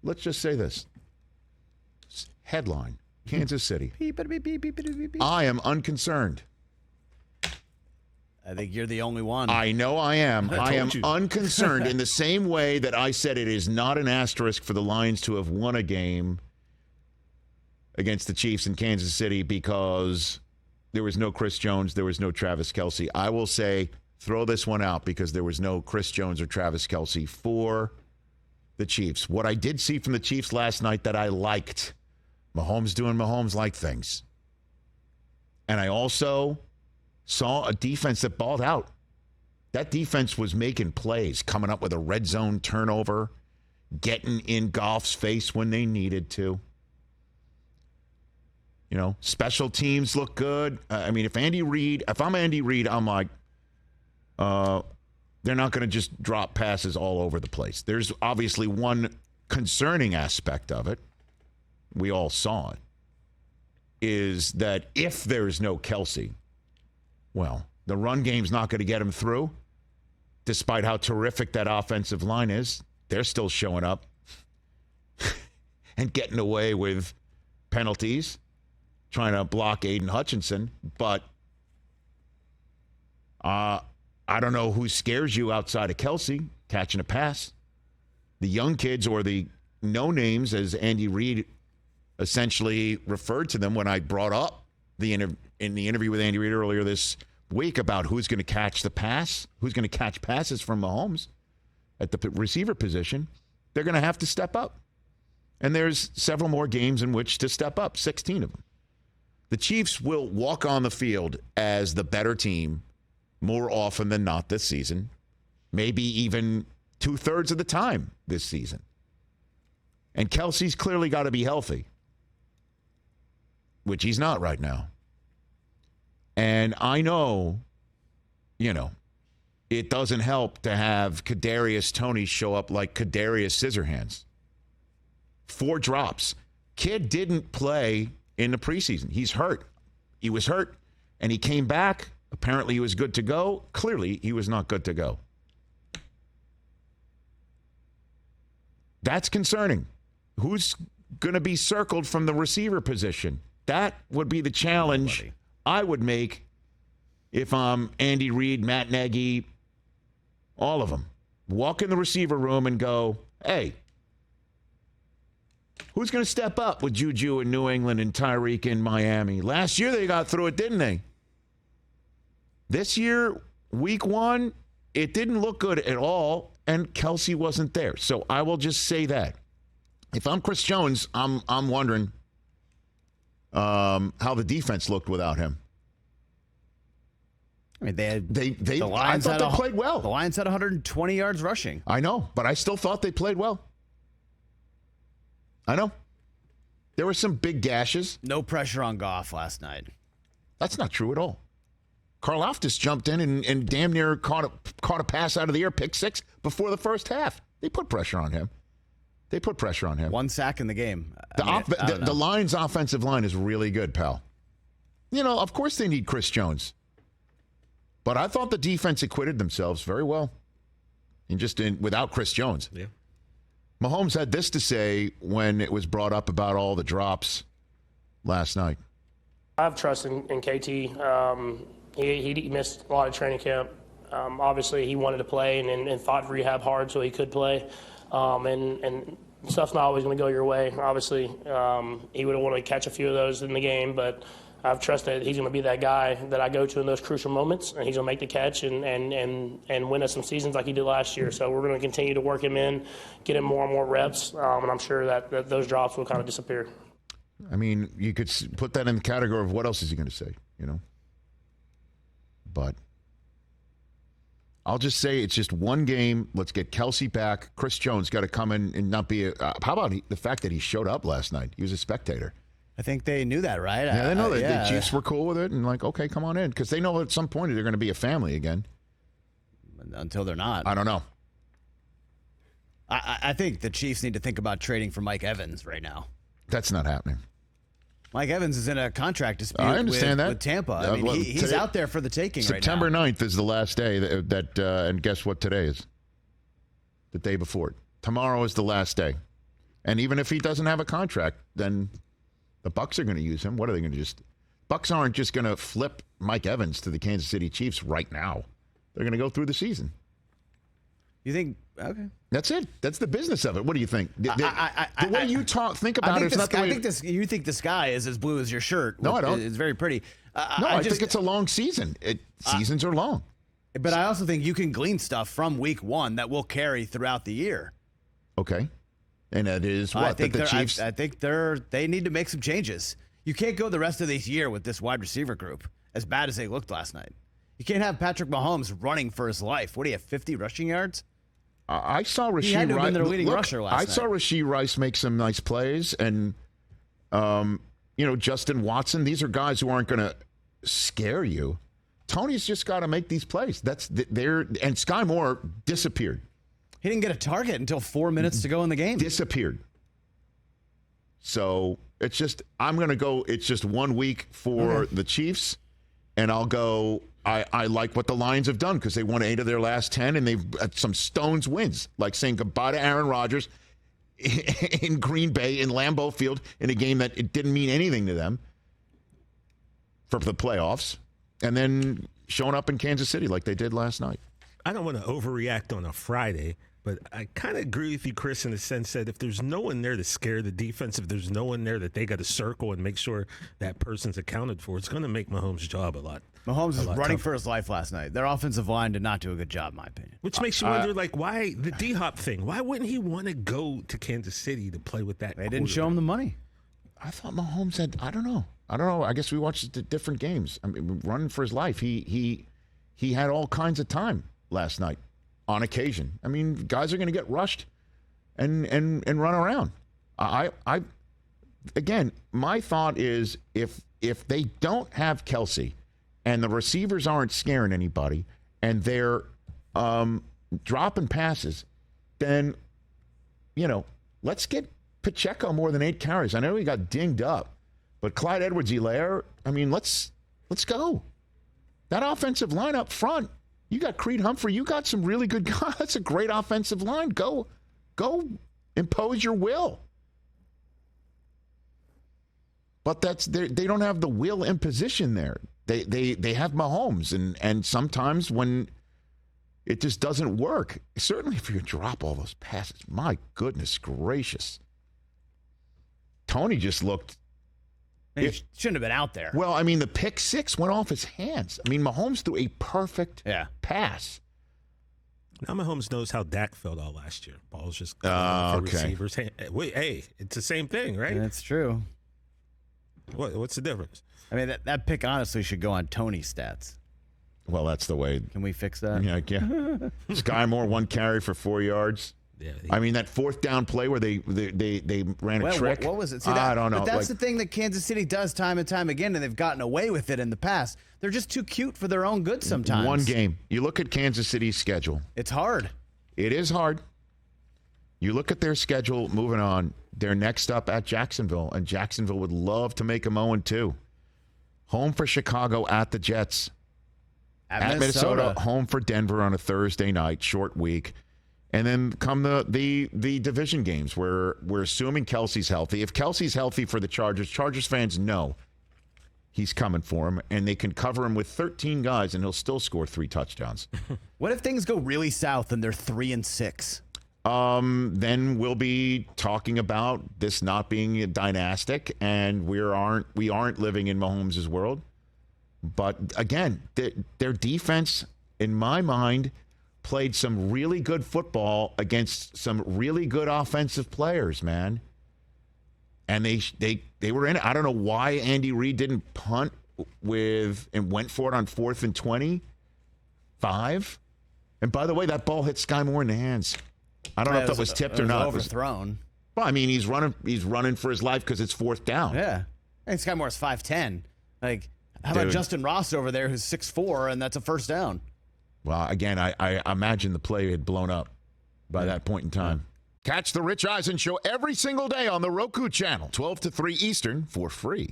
let's just say this. Headline, Kansas City. I am unconcerned. I think you're the only one. I know I am. I am unconcerned in the same way that I said it is not an asterisk for the Lions to have won a game against the Chiefs in Kansas City because there was no Chris Jones, there was no Travis Kelce. I will say, throw this one out because there was no Chris Jones or Travis Kelce for the Chiefs. What I did see from the Chiefs last night that I liked, Mahomes doing Mahomes-like things. And I also saw a defense that balled out. That defense was making plays, coming up with a red zone turnover, getting in Goff's face when they needed to. You know, special teams look good. I mean, if I'm Andy Reid, I'm like, they're not going to just drop passes all over the place. There's obviously one concerning aspect of it. We all saw it. Is that if there's no Kelce, well, the run game's not going to get him through. Despite how terrific that offensive line is, they're still showing up and getting away with penalties, trying to block Aiden Hutchinson. But I don't know who scares you outside of Kelce catching a pass. The young kids or the no-names, as Andy Reid essentially referred to them when I brought up in the interview with Andy Reid earlier this week about who's going to catch the pass, who's going to catch passes from Mahomes at the receiver position. They're going to have to step up. And there's several more games in which to step up, 16 of them. The Chiefs will walk on the field as the better team more often than not this season, maybe even 2/3 of the time this season. And Kelce's clearly got to be healthy, which he's not right now. And I know, it doesn't help to have Kadarius Toney show up like Kadarius Scissorhands. 4 drops. Kid didn't play in the preseason. He's hurt. He was hurt, and he came back. Apparently, he was good to go. Clearly, he was not good to go. That's concerning. Who's going to be circled from the receiver position? That would be the challenge I would make if I'm Andy Reid, Matt Nagy, all of them. Walk in the receiver room and go, hey, who's going to step up with Juju in New England and Tyreek in Miami? Last year they got through it, didn't they? This year, week 1, it didn't look good at all, and Kelce wasn't there. So I will just say that. If I'm Chris Jones, I'm wondering how the defense looked without him. I mean, the Lions I thought they played well. The Lions had 120 yards rushing. I know, but I still thought they played well. I know. There were some big gashes. No pressure on Goff last night. That's not true at all. Karlaftis jumped in and damn near caught a pass out of the air, pick 6 before the first half. They put pressure on him. 1 sack in the game. The Lions' offensive line is really good, pal. Of course they need Chris Jones. But I thought the defense acquitted themselves very well. Without Chris Jones. Yeah. Mahomes had this to say when it was brought up about all the drops last night. I have trust in KT. He missed a lot of training camp. Obviously, he wanted to play and fought rehab hard so he could play. And stuff's not always going to go your way. Obviously, he would have wanted to catch a few of those in the game, but I have trust that he's going to be that guy that I go to in those crucial moments, and he's going to make the catch and win us some seasons like he did last year. So we're going to continue to work him in, get him more and more reps, and I'm sure that those drops will kind of disappear. I mean, you could put that in the category of what else is he going to say, But I'll just say it's just one game. Let's get Kelce back. Chris Jones got to come in and not be how about the fact that he showed up last night? He was a spectator. I think they knew that, right? Yeah, they know that the Chiefs were cool with it and like, okay, come on in. Because they know at some point they're going to be a family again. Until they're not. I don't know. I think the Chiefs need to think about trading for Mike Evans right now. That's not happening. Mike Evans is in a contract dispute I understand with Tampa. I mean, he's today, out there for the taking September right now. September 9th is the last day and guess what today is? The day before it. Tomorrow is the last day. And even if he doesn't have a contract, then the Bucs are going to use him. What are they going to just? Bucs aren't just going to flip Mike Evans to the Kansas City Chiefs right now. They're going to go through the season. You think? Okay. That's it. That's the business of it. What do you think? The way you think about it, it's not the way. You think the sky is as blue as your shirt. No, I don't. It's very pretty. I think it's a long season. Seasons are long. But I also think you can glean stuff from week 1 that will carry throughout the year. Okay. And that is what? I think the Chiefs. I think they need to make some changes. You can't go the rest of this year with this wide receiver group as bad as they looked last night. You can't have Patrick Mahomes running for his life. What do you have, 50 rushing yards? I saw Rashee Rice. He had to have been their leading rusher last night. I saw Rashee Rice make some nice plays, and Justin Watson. These are guys who aren't going to scare you. Tony's just got to make these plays. And Sky Moore disappeared. He didn't get a target until 4 minutes to go in the game. Disappeared. So it's just I'm going to go. It's just 1 week for the Chiefs, and I'll go. I like what the Lions have done because they won 8 of their last 10, and they've had some stones wins, like saying goodbye to Aaron Rodgers in Green Bay, in Lambeau Field, in a game that it didn't mean anything to them for the playoffs, and then showing up in Kansas City like they did last night. I don't want to overreact on a Friday, but I kind of agree with you, Chris, in the sense that if there's no one there to scare the defense, if there's no one there that they got to circle and make sure that person's accounted for, it's going to make Mahomes' job a lot. Mahomes is running tougher. for his life last night. Their offensive line did not do a good job, in my opinion. Which makes you wonder, why the D-Hop thing? Why wouldn't he want to go to Kansas City to play with that? They didn't show him the money. I thought Mahomes had. I don't know. I guess we watched the different games. I mean, running for his life. He had all kinds of time last night. On occasion, I mean, guys are going to get rushed and run around. Again, my thought is if they don't have Kelce and the receivers aren't scaring anybody and they're dropping passes, then let's get Pacheco more than 8 carries. I know he got dinged up, but Clyde Edwards-Helaire, I mean, let's go. That offensive line up front. You got Creed Humphrey. You got some really good guys. That's a great offensive line. Go impose your will. But they don't have the will imposition there. They have Mahomes, and sometimes when it just doesn't work, certainly if you drop all those passes, my goodness gracious. Tony just looked. He shouldn't have been out there. Well, I mean, the pick 6 went off his hands. I mean, Mahomes threw a perfect pass. Now Mahomes knows how Dak felt all last year. Balls just for receivers. Hey, it's the same thing, right? That's true. What's the difference? I mean, that pick honestly should go on Tony's stats. Well, that's the way. Can we fix that? Yeah. Sky Moore, 1 carry for 4 yards. Yeah, I mean, that 4th down play where they ran a trick. What was it? See, I don't know. But that's the thing that Kansas City does time and time again, and they've gotten away with it in the past. They're just too cute for their own good sometimes. One game. You look at Kansas City's schedule. It's hard. It is hard. You look at their schedule moving on. They're next up at Jacksonville, and Jacksonville would love to make them 0-2. Home for Chicago at the Jets. At Minnesota, home for Denver on a Thursday night, short week. And then come the division games where we're assuming Kelce's healthy. If Kelce's healthy for the Chargers fans know he's coming for him, and they can cover him with 13 guys, and he'll still score 3 touchdowns. What if things go really south and they're 3-6? Then we'll be talking about this not being dynastic, and we aren't living in Mahomes' world. But again, their defense, in my mind, played some really good football against some really good offensive players, man. And they were in it. I don't know why Andy Reid didn't punt and went for it on 4th and 25. And by the way, that ball hit Sky Moore in the hands. I don't know if that was tipped or not. Overthrown. Well, I mean, he's running for his life because it's 4th down. Yeah. And Sky Moore's 5'10". Like, how about Justin Ross over there who's 6'4", and that's a 1st down? Well, again, I imagine the play had blown up by that point in time. Catch the Rich Eisen Show every single day on the Roku channel, 12 to 3 Eastern, for free.